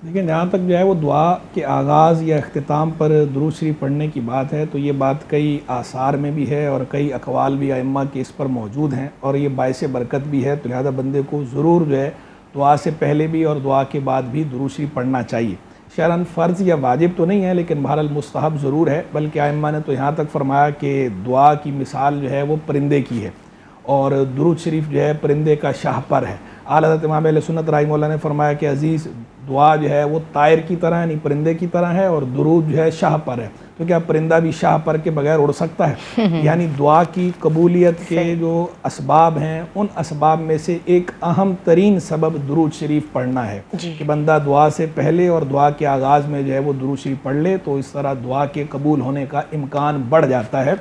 لیکن جہاں تک جو ہے وہ دعا کے آغاز یا اختتام پر درود شریف پڑھنے کی بات ہے تو یہ بات کئی آثار میں بھی ہے اور کئی اقوال بھی ائمہ کے اس پر موجود ہیں اور یہ باعث برکت بھی ہے، تو لہذا بندے کو ضرور جو ہے دعا سے پہلے بھی اور دعا کے بعد بھی درود شریف پڑھنا چاہیے۔ شرعاً فرض یا واجب تو نہیں ہے لیکن بہرحال مستحب ضرور ہے، بلکہ ائمہ نے تو یہاں تک فرمایا کہ دعا کی مثال جو ہے وہ پرندے کی ہے اور درود شریف جو ہے پرندے کا شاہ پر ہے۔ اعلیٰ حضرت امام اہل سنت رحمہ اللہ نے فرمایا کہ عزیز دعا جو ہے وہ طائر کی طرح یعنی پرندے کی طرح ہے اور درود جو ہے شاہ پر ہے، تو کیا پرندہ بھی شاہ پر کے بغیر اڑ سکتا ہے؟ یعنی دعا کی قبولیت کے جو اسباب ہیں ان اسباب میں سے ایک اہم ترین سبب درود شریف پڑھنا ہے کہ بندہ دعا سے پہلے اور دعا کے آغاز میں جو ہے وہ درود شریف پڑھ لے تو اس طرح دعا کے قبول ہونے کا امکان بڑھ جاتا ہے۔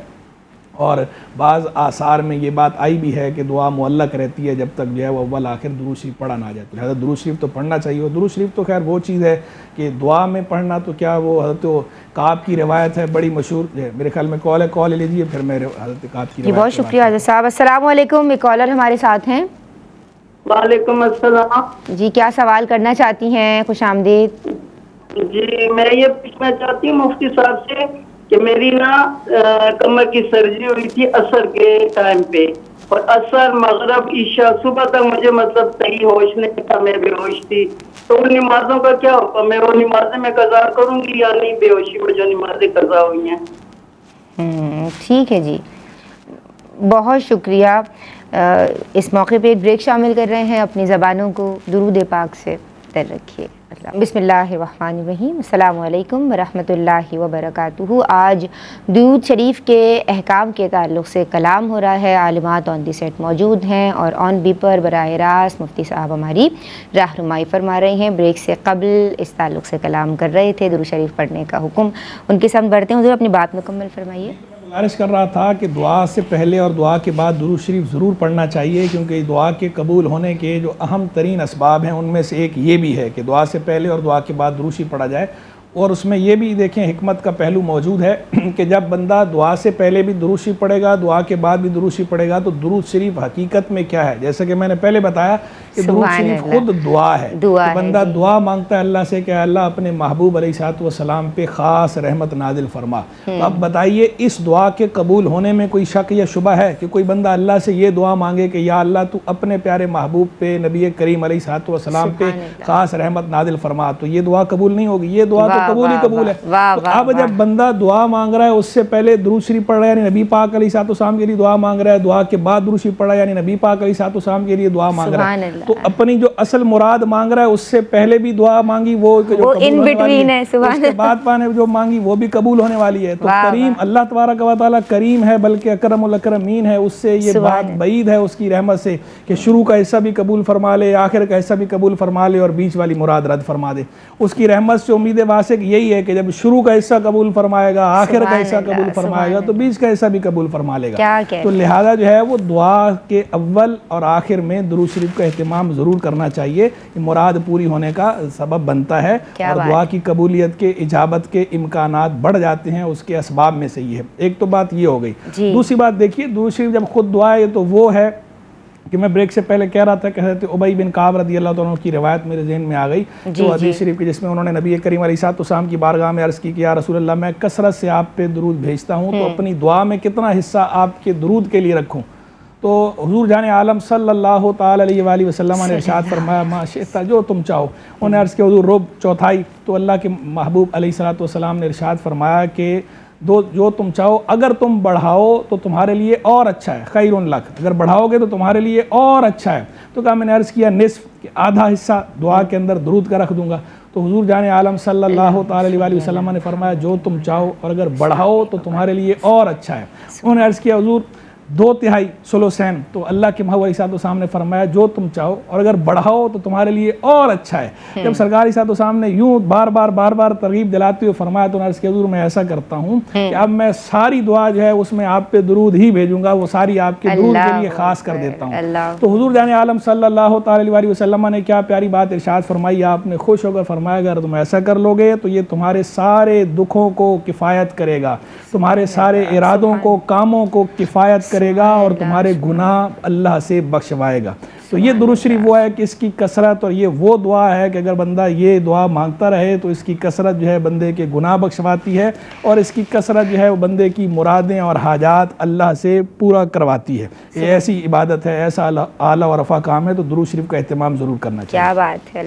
اور بعض آثار میں یہ بات آئی بھی ہے کہ دعا معلق رہتی ہے جب تک جو ہے وہ اول آخر درود شریف پڑھا نہ جائے، تو لہٰذا درود شریف تو پڑھنا چاہیے۔ اور درود شریف تو خیر وہ چیز ہے کہ دعا میں پڑھنا تو کیا وہ حضرت کعب کی روایت ہے بڑی مشہور، میرے خیال میں کال ہے، کال لیجیے پھر میں حضرت کعب کی روایت۔ بہت شکریہ حضرت صاحب۔ السلام علیکم، ایک کالر ہمارے ساتھ ہیں۔ وعلیکم السلام جی کیا سوال کرنا چاہتی ہیں؟ خوش آمدید۔ جی میں یہ پوچھنا چاہتی ہوں مفتی صاحب سے کہ میری نا کمر کی سرجری ہوئی تھی عصر کے ٹائم پہ، اور عصر مغرب عشاء صبح تک مجھے مطلب صحیح ہوش نہیں تھا، میں بے ہوش تھی، تو ان نمازوں کا کیا حکم ہے؟ وہ نمازیں میں قضا کروں گی یا نہیں؟ بے ہوشی میں جو نمازیں قضا ہوئی ہیں۔ ٹھیک ہے جی، بہت شکریہ۔ اس موقع پہ ایک بریک شامل کر رہے ہیں، اپنی زبانوں کو درود پاک سے تر رکھیے۔ بسم اللہ الرحمن الرحیم۔ السلام علیکم ورحمۃ اللہ وبرکاتہ۔ آج درود شریف کے احکام کے تعلق سے کلام ہو رہا ہے، عالمات آن دی سیٹ موجود ہیں اور آن بی پر براہ راست مفتی صاحب ہماری رہنمائی فرما رہے ہیں۔ بریک سے قبل اس تعلق سے کلام کر رہے تھے، درود شریف پڑھنے کا حکم ان کے سامنے بڑھتے ہیں۔ حضور اپنی بات مکمل فرمائیے۔ گزارش کر رہا تھا کہ دعا سے پہلے اور دعا کے بعد درود شریف ضرور پڑھنا چاہیے، کیونکہ دعا کے قبول ہونے کے جو اہم ترین اسباب ہیں ان میں سے ایک یہ بھی ہے کہ دعا سے پہلے اور دعا کے بعد درود شریف پڑھا جائے۔ اور اس میں یہ بھی دیکھیں حکمت کا پہلو موجود ہے کہ جب بندہ دعا سے پہلے بھی درود شریف پڑھے گا، دعا کے بعد بھی درود شریف پڑھے گا، تو درود شریف حقیقت میں کیا ہے؟ جیسا کہ میں نے پہلے بتایا کہ درود شریف خود دعا ہے، کہ بندہ دعا مانگتا ہے اللہ سے کہ اللہ اپنے محبوب علیہ الصلوۃ والسلام پہ خاص رحمت نازل فرما۔ تو اب بتائیے اس دعا کے قبول ہونے میں کوئی شک یا شبہ ہے کہ کوئی بندہ اللہ سے یہ دعا مانگے کہ یا اللہ تو اپنے پیارے محبوب پہ نبی کریم علیہ الصلوۃ والسلام پہ خاص رحمت نازل فرما، تو یہ دعا قبول نہیں ہوگی؟ یہ دعا قبول ہی قبول ہے۔ تو اب جب بندہ دعا مانگ رہا ہے اس سے پہلے درود شریف پڑھ رہا ہے یعنی نبی پاک علیہ الصلوۃ والسلام کے لیے دعا مانگ رہا ہے، دعا کے بعد درود شریف پڑھ رہا ہے یعنی نبی پاک علیہ الصلوۃ والسلام کے لیے دعا مانگ رہا ہے، تو اپنی جو اصل مراد مانگ رہا ہے اس سے پہلے بھی دعا مانگی وہ ان بٹوین ہے، اس کے بعد پانے جو مانگی وہ بھی قبول ہونے والی ہے۔ تو کریم اللہ تبارک و تعالیٰ کریم ہے، بلکہ اکرم الاکرمین ہے، اس سے یہ بات بعید ہے اس کی رحمت سے کہ شروع کا حصہ بھی قبول فرما لے، آخر کا حصہ بھی قبول فرما لے اور بیچ والی مراد رد فرما دے۔ اس کی رحمت سے امید واسق یہی ہے کہ جب شروع کا حصہ قبول فرمائے گا، آخر کا حصہ قبول فرمائے گا، تو بیچ کا حصہ بھی قبول فرما لے گا۔ تو لہذا جو ہے وہ دعا کے اول اور آخر میں درود شریف کا اہتمام ضرور کرنا چاہیے، مراد پوری ہونے کا سبب بنتا ہے اور دعا کی قبولیت کے اجابت کے امکانات بڑھ جاتے ہیں، اس کے اسباب میں سے یہ ہے۔ ایک تو بات یہ ہو گئی۔ دوسری بات دیکھیے، درود شریف جب خود دعا ہے تو وہ ہے کہ میں بریک سے پہلے کہہ رہا تھا کہ حضرت ابی بن کعب رضی اللہ عنہ کی روایت میرے ذہن میں آ گئی، جو حدیث شریف کی جس میں انہوں نے نبی کریم علیہ الصلوۃ والسلام کی بارگاہ میں عرض کی کہ یا رسول اللہ میں کثرت سے آپ پہ درود بھیجتا ہوں، تو اپنی دعا میں کتنا حصہ آپ کے درود کے لیے رکھوں؟ تو حضور جان عالم صلی اللہ تعالی علیہ وآلہ وسلم نے ارشاد فرمایا ما شئت، جو تم چاہو۔ انہوں نے عرض کیا حضور ربع، چوتھائی؟ تو اللہ کے محبوب علیہ الصلوۃ والسلام نے ارشاد فرمایا کہ جو تم چاہو، اگر تم بڑھاؤ تو تمہارے لیے اور اچھا ہے، خیر لک، اگر بڑھاؤ گے تو تمہارے لیے اور اچھا ہے۔ تو کہا میں نے عرض کیا نصف، کہ آدھا حصہ دعا کے اندر درود کا رکھ دوں گا۔ تو حضور جان عالم صلی اللہ تعالی علیہ وآلہ وسلم نے فرمایا جو تم چاہو اور اگر بڑھاؤ تو تمہارے لیے اور اچھا ہے۔ انہوں نے عرض کیا حضور 2/3 ثلثین؟ تو اللہ کے محبوب علیہ الصلوۃ والسلام نے فرمایا جو تم چاہو اور اگر بڑھاؤ تو تمہارے لیے اور اچھا ہے۔ جب سرکار علیہ الصلوۃ والسلام نے یوں بار بار ترغیب دلاتے ہوئے فرمایا تو عرض کیا حضور میں ایسا کرتا ہوں کہ اب میں ساری دعا جو ہے اس میں آپ پہ درود ہی بھیجوں گا، وہ ساری آپ کے درود کے لیے خاص کر دیتا ہوں۔ تو حضور جان عالم صلی اللہ تعالی علیہ وسلم نے کیا پیاری بات ارشاد فرمائی، آپ نے خوش ہو کر فرمایا اگر تم ایسا کر لو گے تو یہ تمہارے سارے دکھوں کو کفایت کرے گا، تمہارے سارے ارادوں کو کاموں کو کفایت کرے گا اور تمہارے گناہ اللہ سے بخشوائے گا۔ تو یہ درود شریف وہ ہے کہ اس کی کثرت، اور یہ وہ دعا ہے کہ اگر بندہ یہ دعا مانگتا رہے تو اس کی کثرت جو ہے بندے کے گناہ بخشواتی ہے، اور اس کی کثرت جو ہے وہ بندے کی مرادیں اور حاجات اللہ سے پورا کرواتی ہے۔ یہ ایسی عبادت ہے، ایسا اعلیٰ و رفع کام ہے، تو درود شریف کا اہتمام ضرور کرنا چاہیے۔ کیا بات ہے۔